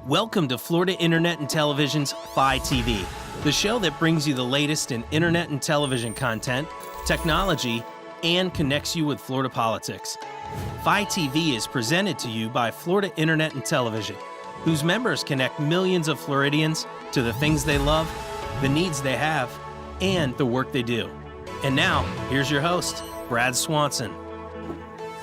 Welcome to Florida Internet and Television's FLITV, the show that brings you the latest in internet and television content, technology, and connects you with Florida politics. FLITV is presented to you by Florida Internet and Television, whose members connect millions of Floridians to the things they love, the needs they have, and the work they do. And now, here's your host, Brad Swanson.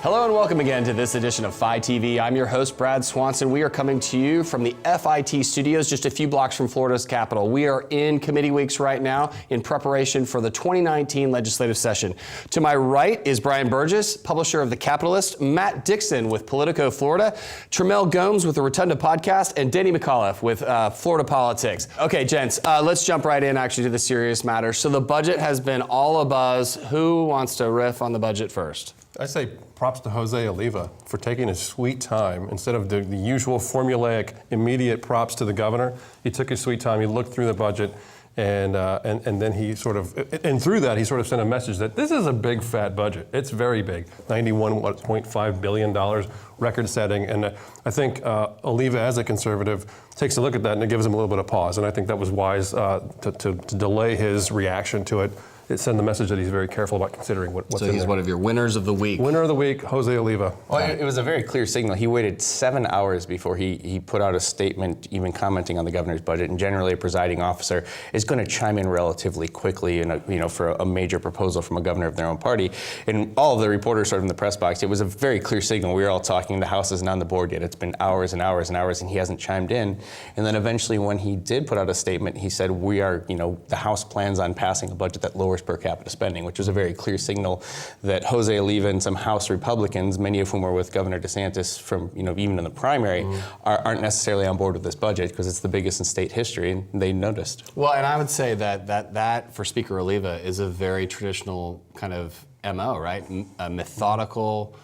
Hello and welcome again to this edition of FLITV. I'm your host, Brad Swanson. We are coming to you from the FIT studios just a few blocks from Florida's capital. We are in committee weeks right now in preparation for the 2019 legislative session. To my right is Brian Burgess, publisher of The Capitalist, Matt Dixon with Politico Florida, Trimmel Gomes with the Rotunda Podcast, and Denny McAuliffe with Florida Politics. Okay, gents, let's jump right in actually to the serious matter. So the budget has been all abuzz. Who wants to riff on the budget first? I say props to Jose Oliva for taking his sweet time. Instead of the usual formulaic immediate props to the governor, he took his sweet time, he looked through the budget, and then he sort of, and through that he sort of sent a message that this is a big fat budget. It's very big, $91.5 billion, record setting, and I think Oliva as a conservative takes a look at that and it gives him a little bit of pause, and I think that was wise to delay his reaction to it. It sent the message that he's very careful about considering what's in there. So he's one of your winners of the week. Winner of the week, Jose Oliva. Well, it was a very clear signal. He waited 7 hours before he put out a statement, even commenting on the governor's budget. And generally, a presiding officer is going to chime in relatively quickly, for a major proposal from a governor of their own party. And all of the reporters sort of in the press box, it was a very clear signal. We were all talking. The House isn't on the board yet. It's been hours and hours and hours, and he hasn't chimed in. And then eventually, when he did put out a statement, he said, the House plans on passing a budget that lowers per capita spending, which was a very clear signal that Jose Oliva and some House Republicans, many of whom were with Governor DeSantis from, even in the primary, aren't necessarily on board with this budget because it's the biggest in state history, and they noticed. Well, and I would say that for Speaker Oliva is a very traditional kind of MO, right? A methodical,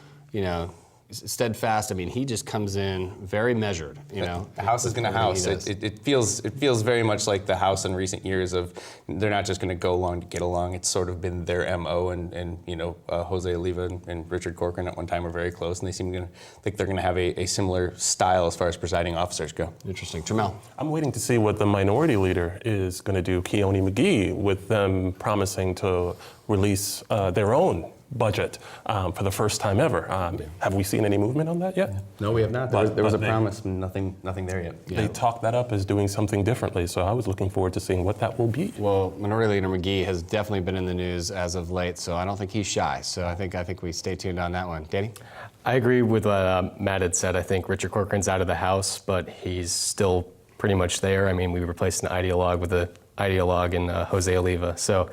steadfast. I mean, he just comes in very measured, The House is going to House. It feels very much like the House in recent years of they're not just going to go along to get along. It's sort of been their MO, and Jose Oliva and Richard Corcoran at one time were very close, and they seem to think they're going to have a similar style as far as presiding officers go. Interesting. Jamel? I'm waiting to see what the minority leader is going to do, Keone McGee, with them promising to release their own budget for the first time ever. Have we seen any movement on that yet? No, we have not. There was a promise, nothing there yet. Yeah. They talked that up as doing something differently, so I was looking forward to seeing what that will be. Well, Minority Leader McGee has definitely been in the news as of late, so I don't think he's shy. So I think we stay tuned on that one. Danny? I agree with what Matt had said. I think Richard Corcoran's out of the House, but he's still pretty much there. I mean, we replaced an ideologue with an ideologue in Jose Oliva. So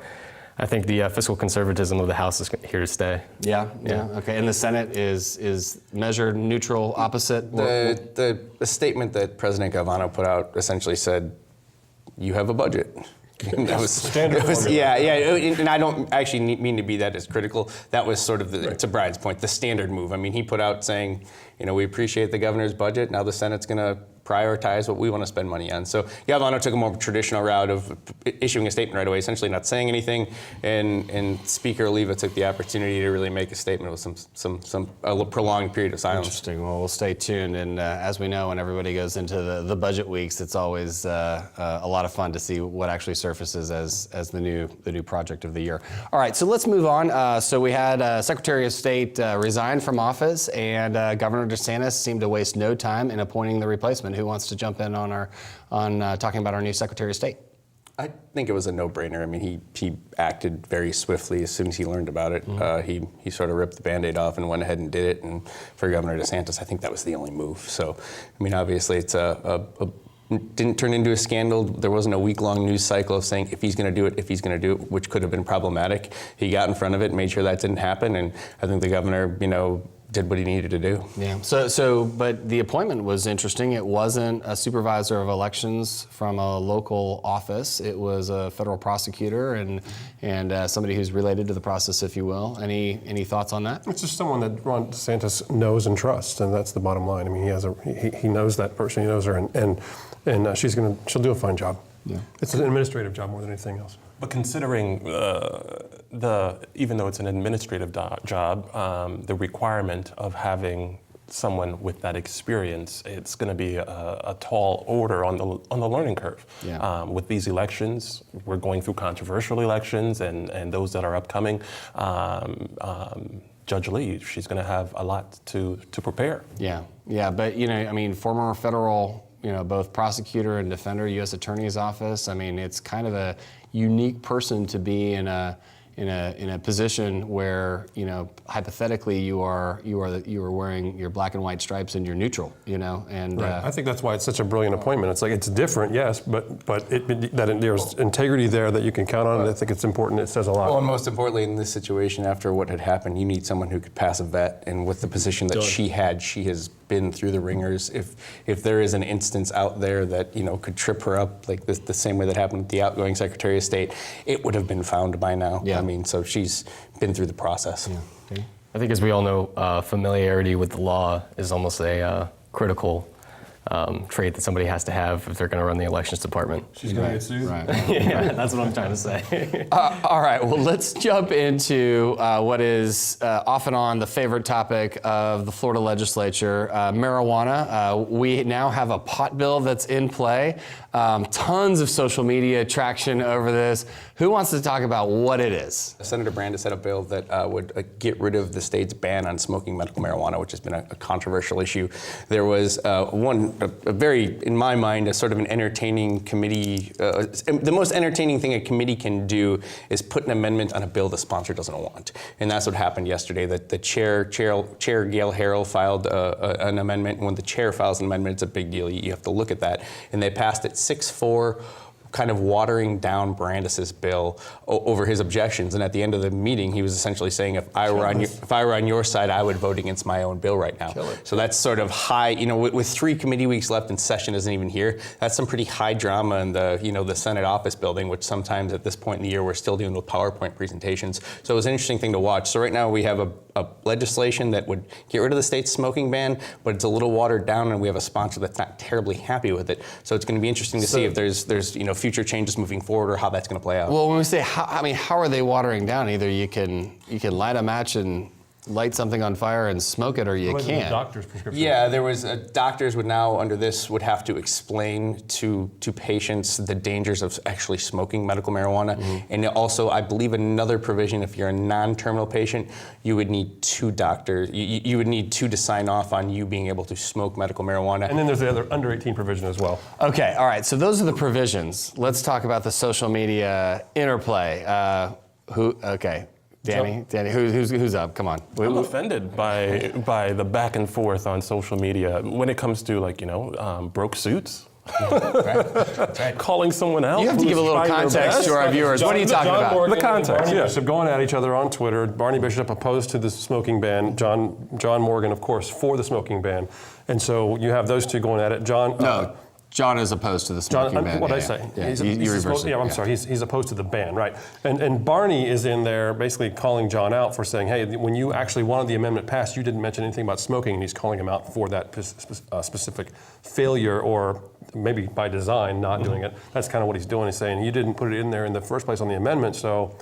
I think the fiscal conservatism of the House is here to stay. Yeah. Okay. And the Senate is measured, neutral, opposite? The statement that President Galvano put out essentially said, you have a budget. And that was standard. And I don't actually mean to be that as critical. That was sort of, to Brian's point, the standard move. I mean, he put out saying, we appreciate the governor's budget. Now the Senate's going to prioritize what we want to spend money on. So Galvano took a more traditional route of issuing a statement right away, essentially not saying anything, and Speaker Oliva took the opportunity to really make a statement with a prolonged period of silence. Interesting. Well, we'll stay tuned, and as we know, when everybody goes into the budget weeks, it's always a lot of fun to see what actually surfaces as the new project of the year. All right, so let's move on. So we had Secretary of State resign from office, and Governor DeSantis seemed to waste no time in appointing the replacement. Who wants to jump in on talking about our new Secretary of State? I think it was a no-brainer. I mean, he acted very swiftly as soon as he learned about it. He sort of ripped the Band-Aid off and went ahead and did it. And for Governor DeSantis, I think that was the only move. So, I mean, obviously, it's didn't turn into a scandal. There wasn't a week-long news cycle of saying if he's going to do it, which could have been problematic. He got in front of it, made sure that didn't happen, and I think the governor, did what he needed to do. Yeah. But the appointment was interesting. It wasn't a supervisor of elections from a local office. It was a federal prosecutor and somebody who's related to the process, if you will. Any thoughts on that? It's just someone that Ron DeSantis knows and trusts, and that's the bottom line. I mean, he knows that person, he knows her, and she'll do a fine job. Yeah. It's an administrative job more than anything else. But considering even though it's an administrative job, the requirement of having someone with that experience, it's going to be a tall order on the learning curve. Yeah. With these elections, we're going through controversial elections, and those that are upcoming. Judge Lee, she's going to have a lot to prepare. Yeah, but I mean, former federal, both prosecutor and defender, U.S. Attorney's Office. I mean, it's kind of a unique person to be in a position where hypothetically you are wearing your black and white stripes and you're neutral, and Right. I think that's why it's such a brilliant appointment. It's like, it's different, yes, but there's integrity there that you can count on, and I think it's important. It says a lot. Well, and most importantly, in this situation, after what had happened, you need someone who could pass a vet, and with the position that she has been through the ringers. If there is an instance out there that could trip her up, like the same way that happened with the outgoing Secretary of State, it would have been found by now. Yeah. I mean, so she's been through the process. Yeah. Okay. I think, as we all know, familiarity with the law is almost a critical trait that somebody has to have if they're going to run the elections department. She's going to get sued? Right. Yeah, that's what I'm trying to say. All right, well, let's jump into what is off and on the favorite topic of the Florida legislature, marijuana. We now have a pot bill that's in play. Tons of social media traction over this. Who wants to talk about what it is? Senator Brandis had a bill that would get rid of the state's ban on smoking medical marijuana, which has been a controversial issue. There was a very, in my mind, a sort of an entertaining committee. The most entertaining thing a committee can do is put an amendment on a bill the sponsor doesn't want, and that's what happened yesterday. That the chair Gail Harrell filed an amendment. And when the chair files an amendment, it's a big deal. You have to look at that, and they passed it 6-4. Kind of watering down Brandis's bill over his objections, and at the end of the meeting, he was essentially saying, if I were on your side, I would vote against my own bill right now. So that's sort of high. With 3 committee weeks left and session isn't even here, that's some pretty high drama in the Senate office building, which sometimes at this point in the year we're still dealing with PowerPoint presentations. So it was an interesting thing to watch. So right now we have a legislation that would get rid of the state's smoking ban, but it's a little watered down, and we have a sponsor that's not terribly happy with it. So it's going to be interesting to see if there's future changes moving forward, or how that's going to play out. Well, when we say how are they watering down? Either you can light a match and light something on fire and smoke it, or you can't. Doctor's prescription. Yeah, there was doctors would now under this would have to explain to patients the dangers of actually smoking medical marijuana, and also I believe another provision, if you're a non-terminal patient, you would need 2 doctors. You would need 2 to sign off on you being able to smoke medical marijuana. And then there's the other under 18 provision as well. Okay, all right. So those are the provisions. Let's talk about the social media interplay. Danny, who's up? Come on. I'm offended by the back and forth on social media when it comes to broke suits. Right. Calling someone out. You have to give a little context to our viewers. What are you talking about? Morgan The context, Barney yeah. Bishop going at each other on Twitter. Barney Bishop opposed to the smoking ban. John Morgan, of course, for the smoking ban. And so you have those two going at it. John is opposed to the smoking ban. What did I say? Yeah. You reversed it. Yeah, I'm sorry. He's opposed to the ban, right? And Barney is in there basically calling John out for saying, hey, when you actually wanted the amendment passed, you didn't mention anything about smoking, and he's calling him out for that specific failure, or maybe by design not doing it. That's kind of what he's doing. He's saying you didn't put it in there in the first place on the amendment, so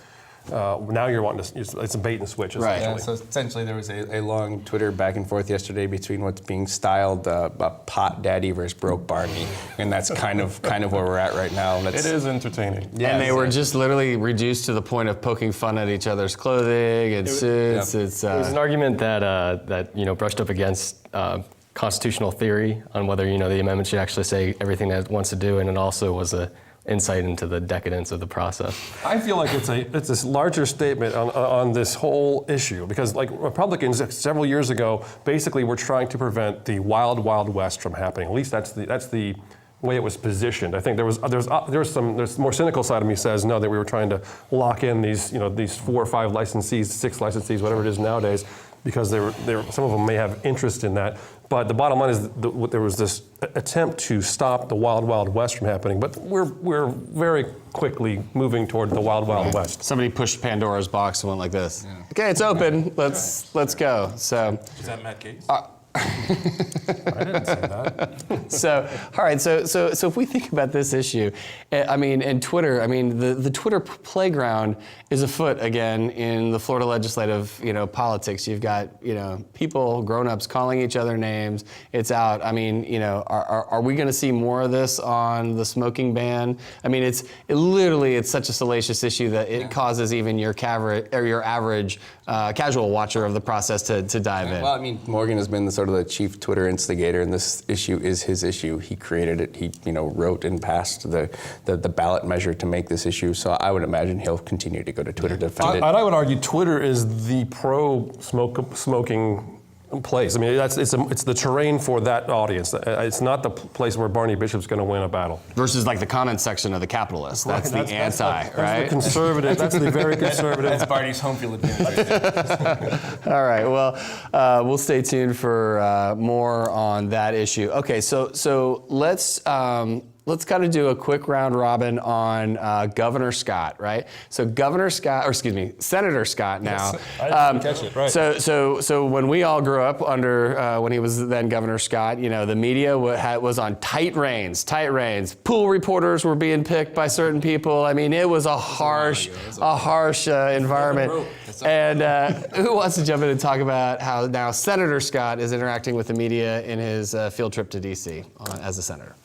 now you're wanting to. It's a bait and switch, essentially. Right. Yeah, so essentially, there was a long Twitter back and forth yesterday between what's being styled pot daddy versus broke Barney, and that's kind of where we're at right now. It is entertaining. Yeah, and they were just literally reduced to the point of poking fun at each other's clothing and suits. It was an argument that brushed up against constitutional theory on whether the amendment should actually say everything that it wants to do, and it also was a insight into the decadence of the process. I feel like it's a larger statement on this whole issue, because like Republicans several years ago basically were trying to prevent the wild West from happening. At least that's the way it was positioned. I think there's more cynical side of me says no, that we were trying to lock in these 4 or 5 licensees, 6 licensees, whatever it is nowadays, because some of them may have interest in that. But the bottom line is there was this attempt to stop the wild West from happening. But we're very quickly moving toward the wild West. Somebody pushed Pandora's box and went like this. Yeah. Okay, it's open. Let's go. So. Is that Matt Gaetz? I didn't say that. So, all right. So if we think about this issue, I mean, and Twitter, I mean, the Twitter playground is afoot again in the Florida legislative, politics. You've got, people, grown-ups calling each other names. It's out. I mean, are we going to see more of this on the smoking ban? I mean, it's such a salacious issue that it causes even your average casual watcher of the process to dive in. Well, I mean, Morgan has been sort of the chief Twitter instigator, and this issue is his issue. He created it. He, wrote and passed the ballot measure to make this issue. So I would imagine he'll continue to go to Twitter to defend it. And I would argue Twitter is the pro-smoking place. I mean, it's the terrain for that audience. It's not the place where Barney Bishop's going to win a battle. Versus like the comment section of the Capitalist. That's the anti, right? That's the conservative. That's the very conservative. That's Barney's home field advantage. All right. Well, we'll stay tuned for more on that issue. Okay. So let's kind of do a quick round robin on Governor Scott, right? So Senator Scott now. Yes, I didn't catch it, right. So when we all grew up under, when he was then Governor Scott, the media was on tight reins. Pool reporters were being picked by certain people. I mean, it was a harsh environment. And who wants to jump in and talk about how now Senator Scott is interacting with the media in his field trip to D.C. As a senator?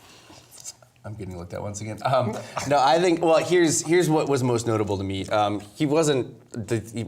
I'm getting looked at once again. No, I think, well, here's what was most notable to me. He wasn't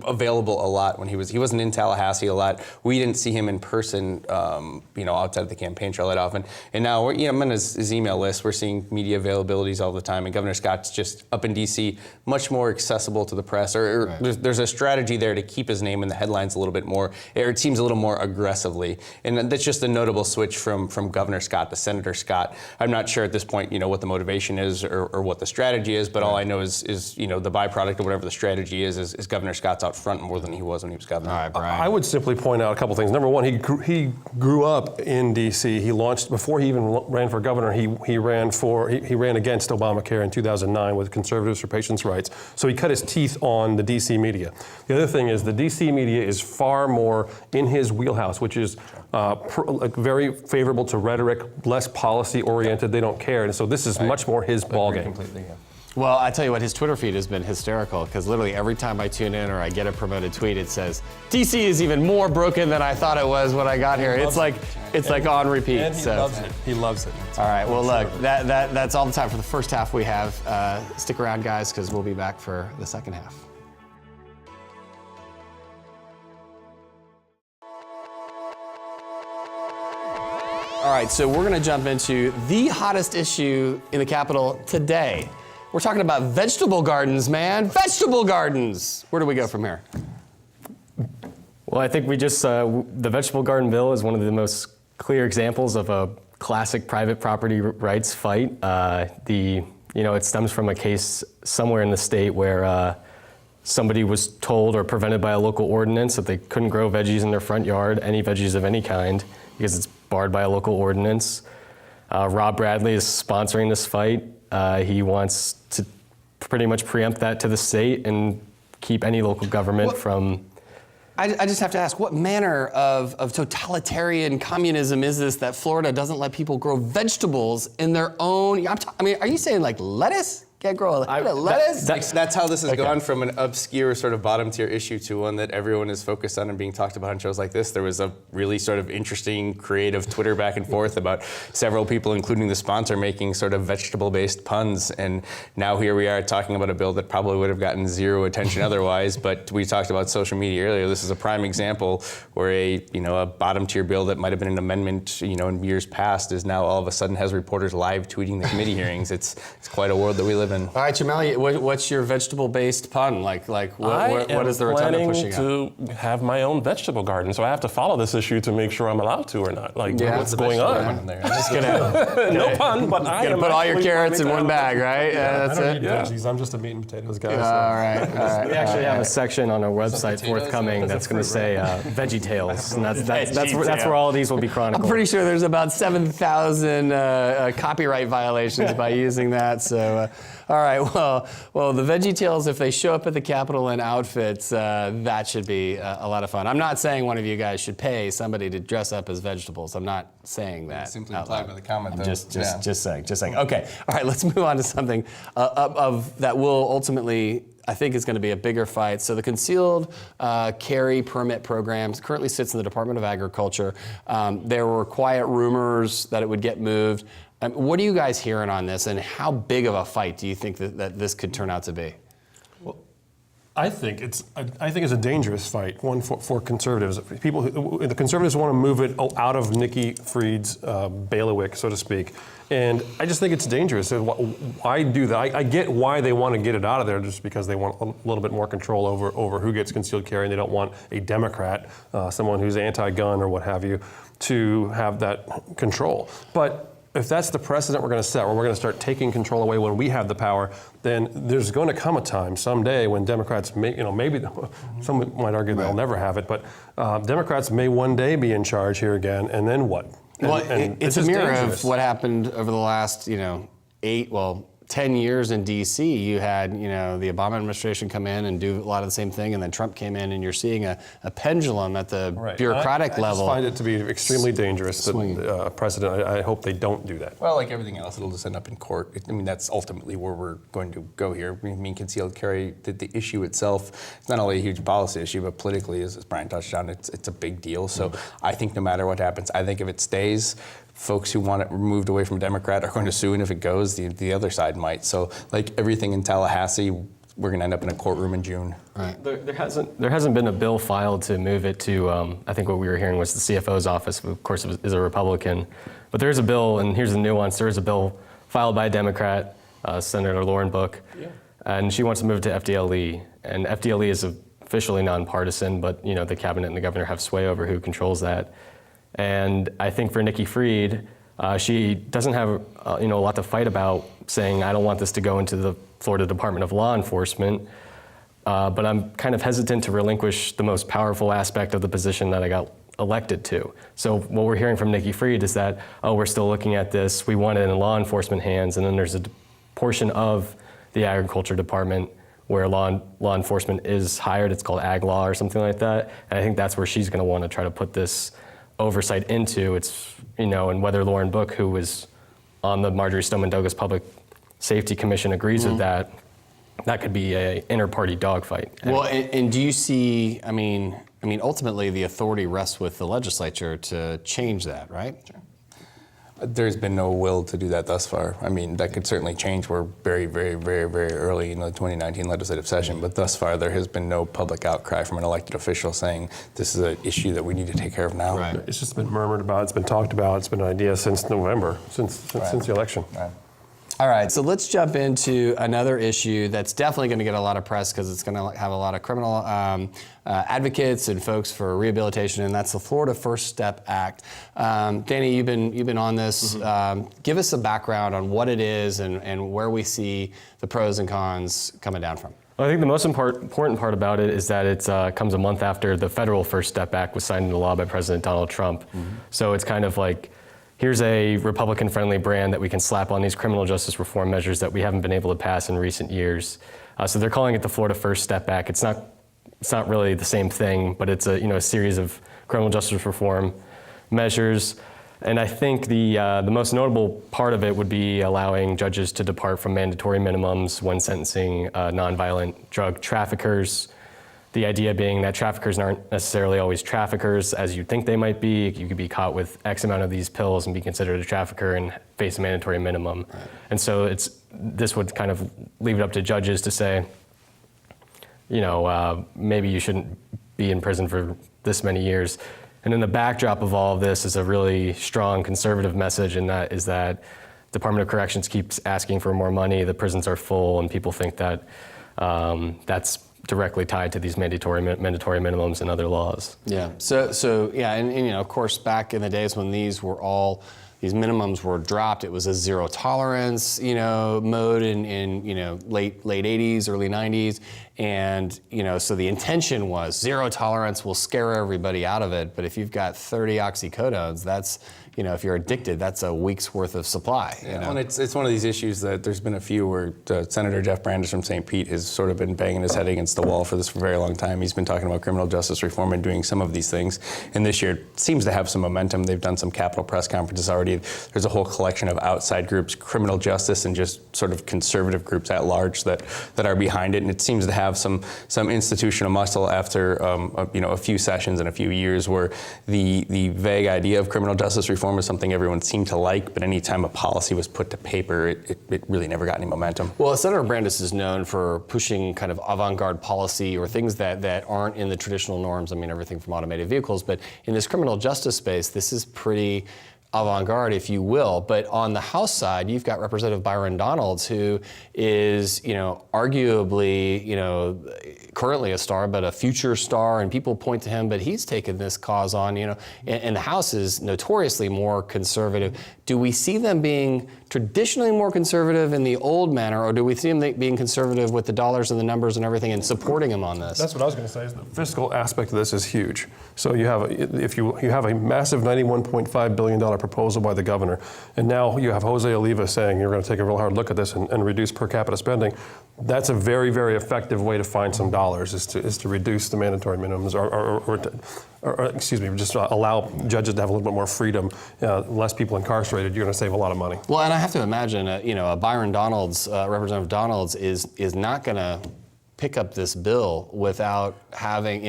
available a lot when he wasn't in Tallahassee a lot. We didn't see him in person, outside of the campaign trail that often. And now, I'm on his email list. We're seeing media availabilities all the time. And Governor Scott's just up in D.C., much more accessible to the press. Right. There's a strategy there to keep his name in the headlines a little bit more, or it seems a little more aggressively. And that's just a notable switch from Governor Scott to Senator Scott. I'm not sure at this point, what the motivation is or what the strategy is, but all I know is the byproduct of whatever the strategy is Governor Scott's out front more than he was when he was governor. All right, Brian. I would simply point out a couple things. Number one, he grew up in D.C. He launched, before he even ran for governor, he ran against Obamacare in 2009 with Conservatives for Patients' Rights. So he cut his teeth on the D.C. media. The other thing is the D.C. media is far more in his wheelhouse, which is very favorable to rhetoric, less policy oriented. They don't care. And so this is much more his ballgame. Completely, yeah. Well, I tell you what, his Twitter feed has been hysterical because literally every time I tune in or I get a promoted tweet, it says, DC is even more broken than I thought it was when I got here. It's like on repeat. And he loves it. He loves it. All right, well, look, that's all the time for the first half we have. Stick around, guys, because we'll be back for the second half. All right, so we're going to jump into the hottest issue in the Capitol today. We're talking about vegetable gardens, man. Vegetable gardens. Where do we go from here? Well, I think we just, the vegetable garden bill is one of the most clear examples of a classic private property rights fight. It stems from a case somewhere in the state where somebody was told or prevented by a local ordinance that they couldn't grow veggies in their front yard, any veggies of any kind, because it's barred by a local ordinance. Rob Bradley is sponsoring this fight. He wants to pretty much preempt that to the state and keep any local government from... I just have to ask, what manner of totalitarian communism is this that Florida doesn't let people grow vegetables in their own... are you saying like lettuce? Can't grow lettuce? That's how this has gone from an obscure sort of bottom tier issue to one that everyone is focused on and being talked about on shows like this. There was a really sort of interesting, creative Twitter back and forth about several people, including the sponsor, making sort of vegetable-based puns. And now here we are talking about a bill that probably would have gotten zero attention otherwise. But we talked about social media earlier. This is a prime example where a bottom tier bill that might have been an amendment, in years past is now all of a sudden has reporters live tweeting the committee hearings. It's quite a world that we live in. All right, Trimmel, what's your vegetable-based pun? What is the rotunda pushing out? I am planning to have my own vegetable garden, so I have to follow this issue to make sure I'm allowed to or not. What's going on? Just gonna no pun, but I am put all your carrots in one bag, right? That's it. Veggies. I'm just a meat and potatoes guy. All right. We actually have a section on our website forthcoming that's going to say Veggie Tales, and that's where all of these will be chronicled. I'm pretty sure there's about 7,000 copyright violations by using that. So. All right. Well, the VeggieTales, if they show up at the Capitol in outfits, that should be a lot of fun. I'm not saying one of you guys should pay somebody to dress up as vegetables. I'm not saying that. Simply implied by the comment, I'm though. just saying. Okay. All right. Let's move on to something of that will ultimately, I think, is going to be a bigger fight. So the concealed carry permit program currently sits in the Department of Agriculture. There were quiet rumors that it would get moved. What are you guys hearing on this, and how big of a fight do you think that this could turn out to be? Well, I think it's a dangerous fight, one for conservatives. The conservatives want to move it out of Nikki Fried's bailiwick, so to speak, and I just think it's dangerous. Why do that? I get why they want to get it out of there, just because they want a little bit more control over who gets concealed carry, and they don't want a Democrat, someone who's anti-gun or what have you, to have that control. But if that's the precedent we're going to set, where we're going to start taking control away when we have the power, then there's going to come a time someday when Democrats maybe some might argue they'll nenever have it, but Democrats may one day be in charge here again, and then what? It's a mirror of what happened over the last 10 years in D.C. You had, the Obama administration come in and do a lot of the same thing, and then Trump came in, and you're seeing a pendulum at the bureaucratic level. I just find it to be extremely dangerous, that precedent. I hope they don't do that. Well, like everything else, it'll just end up in court. That's ultimately where we're going to go here. Concealed carry, the issue itself, it's not only a huge policy issue, but politically, as Brian touched on, it's a big deal. So I think no matter what happens, I think if it stays, folks who want it removed away from Democrat are going to sue, and if it goes, the other side might. So, like everything in Tallahassee, we're going to end up in a courtroom in June. Right. There hasn't been a bill filed to move it to. I think what we were hearing was the CFO's office, of course, is a Republican, but there is a bill, and here's the nuance: there is a bill filed by a Democrat, Senator Lauren Book, and she wants to move it to FDLE, and FDLE is officially nonpartisan, but the cabinet and the governor have sway over who controls that. And I think for Nikki Fried, she doesn't have a lot to fight about, saying I don't want this to go into the Florida Department of Law Enforcement, but I'm kind of hesitant to relinquish the most powerful aspect of the position that I got elected to. So what we're hearing from Nikki Fried is that, we're still looking at this, we want it in law enforcement hands, and then there's a portion of the Agriculture Department where law enforcement is hired. It's called Ag Law or something like that, and I think that's where she's going to want to try to put this oversight into. It's, and whether Lauren Book, who was on the Marjorie Stoneman Douglas Public Safety Commission, agrees with that could be a inter-party dogfight. Well, and do you see, ultimately the authority rests with the legislature to change that, right? Sure. There's been no will to do that thus far. That could certainly change. We're very, very, very, very early in the 2019 legislative session, but thus far there has been no public outcry from an elected official saying this is an issue that we need to take care of now. Right. It's just been murmured about, it's been talked about, it's been an idea since November, since the election. Right. All right, so let's jump into another issue that's definitely going to get a lot of press because it's going to have a lot of criminal advocates and folks for rehabilitation, and that's the Florida First Step Act. Danny, you've been on this. Give us a background on what it is and where we see the pros and cons coming down from. Well, I think the most important part about it is that it comes a month after the federal First Step Act was signed into law by President Donald Trump. So it's kind of like, here's a Republican-friendly brand that we can slap on these criminal justice reform measures that we haven't been able to pass in recent years. So they're calling it the Florida First Step Act. It's not really the same thing, but it's a series of criminal justice reform measures. And I think the most notable part of it would be allowing judges to depart from mandatory minimums when sentencing nonviolent drug traffickers. The idea being that traffickers aren't necessarily always traffickers as you think they might be. You could be caught with X amount of these pills and be considered a trafficker and face a mandatory minimum. Right. And so this would kind of leave it up to judges to say, maybe you shouldn't be in prison for this many years. And in the backdrop of all of this is a really strong conservative message, and that is that Department of Corrections keeps asking for more money, the prisons are full, and people think that that's directly tied to these mandatory minimums and other laws. Yeah. So yeah, and of course, back in the days when these minimums were dropped, it was a zero tolerance, mode in late 80s, early 90s, and so the intention was zero tolerance will scare everybody out of it. But if you've got 30 oxycodones, that's if you're addicted, that's a week's worth of supply. And it's one of these issues that there's been a few where Senator Jeff Brandes from St. Pete has sort of been banging his head against the wall for this for a very long time. He's been talking about criminal justice reform and doing some of these things. And this year it seems to have some momentum. They've done some Capitol press conferences already. There's a whole collection of outside groups, criminal justice and just sort of conservative groups at large that are behind it. And it seems to have some institutional muscle after a few sessions and a few years where the vague idea of criminal justice reform is something everyone seemed to like, but anytime a policy was put to paper, it really never got any momentum. Well, Senator Brandes is known for pushing kind of avant-garde policy or things that aren't in the traditional norms. I mean, everything from automated vehicles, but in this criminal justice space, this is pretty avant-garde, if you will. But on the House side, you've got Representative Byron Donalds, who is, arguably, currently a star, but a future star, and people point to him, but he's taken this cause on, and the House is notoriously more conservative. Do we see them being traditionally more conservative in the old manner, or do we see them being conservative with the dollars and the numbers and everything and supporting him on this? That's what I was going to say. Is the fiscal aspect of this is huge. So you have a massive $91.5 billion proposal by the governor, and now you have Jose Oliva saying you're going to take a real hard look at this and reduce per capita spending. That's a very, very effective way to find some dollars, is to reduce the mandatory minimums, or just allow judges to have a little bit more freedom, less people incarcerated. You're going to save a lot of money. Well, and I have to imagine, a Byron Donalds, Representative Donalds, is not going to pick up this bill without having,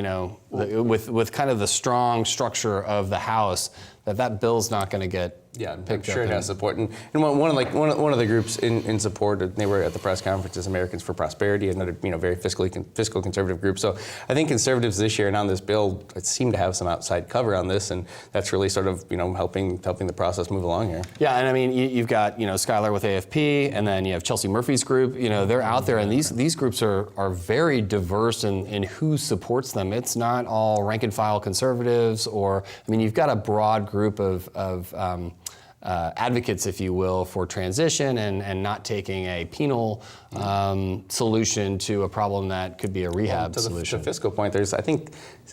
with kind of the strong structure of the House, that bill's not going to get picked I'm sure up. it has support. And one of the groups in support, they were at the press conference, is Americans for Prosperity, another very fiscal conservative group. So I think conservatives this year and on this bill seem to have some outside cover on this, and that's really sort of helping the process move along here. Yeah, and I mean you've got Skylar with AFP, and then you have Chelsea Murphy's group. They're out there, and these groups are very diverse in who supports them. It's not all rank and file conservatives, you've got a broad group of advocates, if you will, for transition and not taking a penal solution to a problem that could be a rehab solution. To the fiscal point, there's, I think,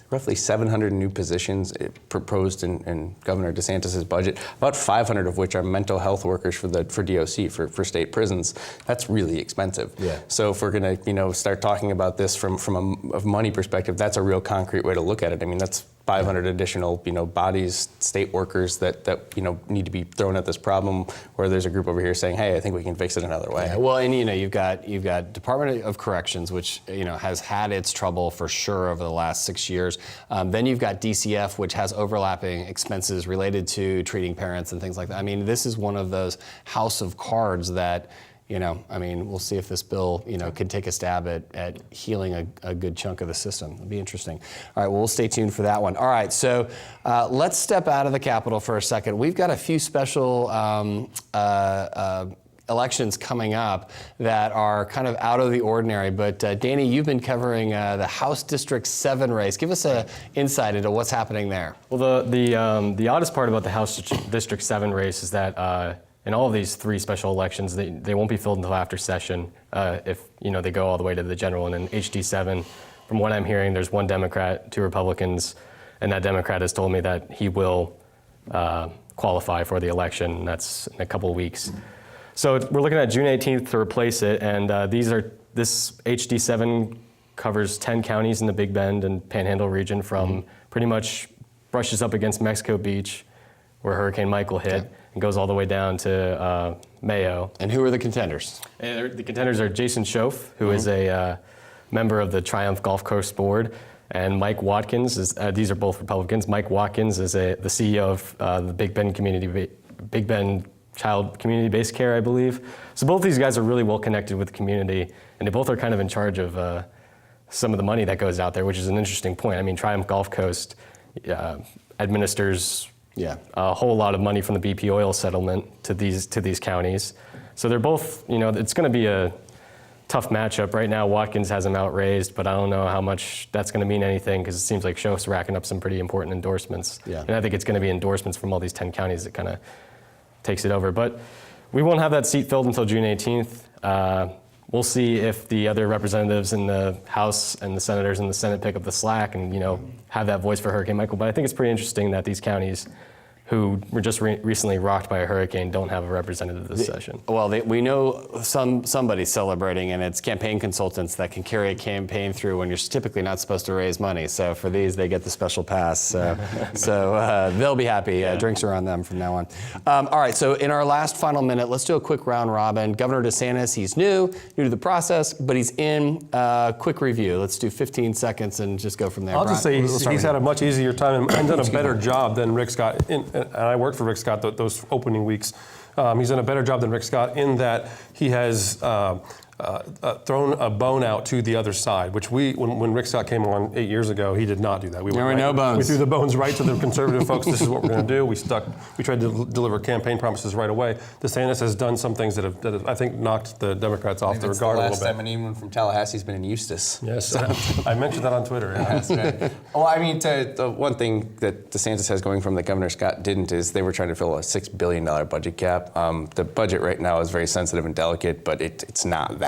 roughly 700 new positions proposed in Governor DeSantis' budget, about 500 of which are mental health workers for DOC, for state prisons. That's really expensive. Yeah. So if we're going to start talking about this from a money perspective, that's a real concrete way to look at it. I mean, that's 500 additional, bodies, state workers that need to be thrown at this problem, where there's a group over here saying, hey, I think we can fix it another way. Yeah, well, and you've got Department of Corrections, which has had its trouble for sure over the last 6 years. Then you've got DCF, which has overlapping expenses related to treating parents and things like that. I mean, this is one of those house of cards that we'll see if this bill, can take a stab at healing a good chunk of the system. It'll be interesting. All right, well, we'll stay tuned for that one. All right, so let's step out of the Capitol for a second. We've got a few special elections coming up that are kind of out of the ordinary. But Danny, you've been covering the House District 7 race. Give us an insight into what's happening there. Well, the oddest part about the House District 7 race is that in all of these three special elections, they won't be filled until after session if they go all the way to the general. And in HD7, from what I'm hearing, there's one Democrat, two Republicans, and that Democrat has told me that he will qualify for the election, and that's in a couple of weeks. So we're looking at June 18th to replace it, and this HD7 covers 10 counties in the Big Bend and Panhandle region, from pretty much brushes up against Mexico Beach, where Hurricane Michael hit, and goes all the way down to Mayo. And who are the contenders? The contenders are Jason Schoaf, who is a member of the Triumph Gulf Coast Board, and Mike Watkins. These are both Republicans. Mike Watkins is the CEO of the Big Bend Child Community-Based Care, I believe. So both these guys are really well connected with the community, and they both are kind of in charge of some of the money that goes out there, which is an interesting point. I mean, Triumph Gulf Coast administers a whole lot of money from the BP oil settlement to these counties. So they're both, it's going to be a tough matchup. Right now, Watkins has him outraised, but I don't know how much that's going to mean anything, because it seems like Schoaf's racking up some pretty important endorsements. Yeah. And I think it's going to be endorsements from all these 10 counties that kind of takes it over. But we won't have that seat filled until June 18th. We'll see if the other representatives in the House and the senators in the Senate pick up the slack and have that voice for Hurricane Michael. But I think it's pretty interesting that these counties who were just recently rocked by a hurricane don't have a representative this session. Well, we know somebody's celebrating, and it's campaign consultants that can carry a campaign through when you're typically not supposed to raise money. So for these, they get the special pass. So they'll be happy. Drinks are on them from now on. All right, so in our last final minute, let's do a quick round robin. Governor DeSantis, he's new to the process, but he's in. Quick review. Let's do 15 seconds and just go from there. I'll just say he's had a much easier time and done a better job than Rick Scott. And I worked for Rick Scott those opening weeks. He's done a better job than Rick Scott in that he has thrown a bone out to the other side, which when Rick Scott came on 8 years ago, he did not do that. There were no bones. We threw the bones right to the conservative folks. This is what we're going to do. We tried to deliver campaign promises right away. DeSantis has done some things that have I think, knocked the Democrats off their guard a little bit. The last time anyone from Tallahassee's been in Eustis. Yes, I mentioned that on Twitter. Yeah. That's right. Well, I mean, the one thing that DeSantis has going from that Governor Scott didn't is they were trying to fill a $6 billion budget gap. The budget right now is very sensitive and delicate, but it's not that.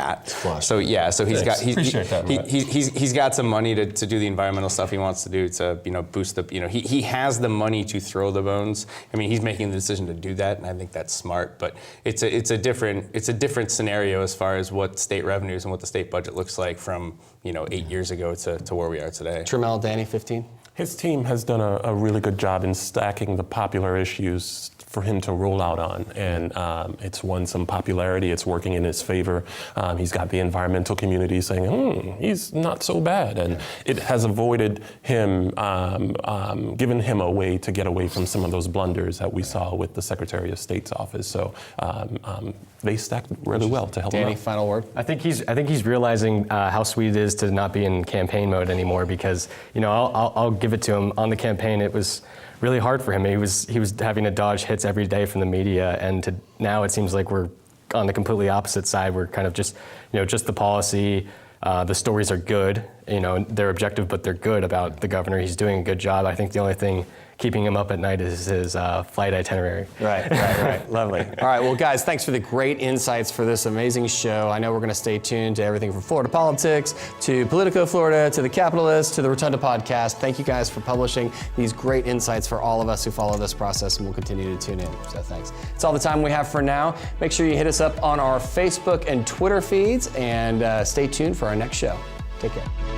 So he's got he's got some money to do the environmental stuff he wants to do to boost the he has the money to throw the bones. I mean, he's making the decision to do that, and I think that's smart. But it's a different scenario as far as what state revenues and what the state budget looks like from 8 years ago to where we are today. Trimmel, Danny, 15. His team has done a really good job in stacking the popular issues for him to roll out on, and it's won some popularity. It's working in his favor. He's got the environmental community saying, he's not so bad, and it has avoided him, given him a way to get away from some of those blunders that we saw with the Secretary of State's office. So they stacked really well to help him out. Danny, final word. I think he's realizing how sweet it is to not be in campaign mode anymore, because I'll give it to him. On the campaign, it was really hard for him. He was having to dodge hits every day from the media, and now it seems like we're on the completely opposite side. We're kind of just the policy. The stories are good. They're objective, but they're good about the governor. He's doing a good job. I think the only thing keeping him up at night is his flight itinerary. Right. Lovely. All right, well, guys, thanks for the great insights for this amazing show. I know we're going to stay tuned to everything from Florida politics to Politico Florida to The Capitalist to the Rotunda podcast. Thank you guys for publishing these great insights for all of us who follow this process, and we'll continue to tune in. So thanks. It's all the time we have for now. Make sure you hit us up on our Facebook and Twitter feeds, and stay tuned for our next show. Take care.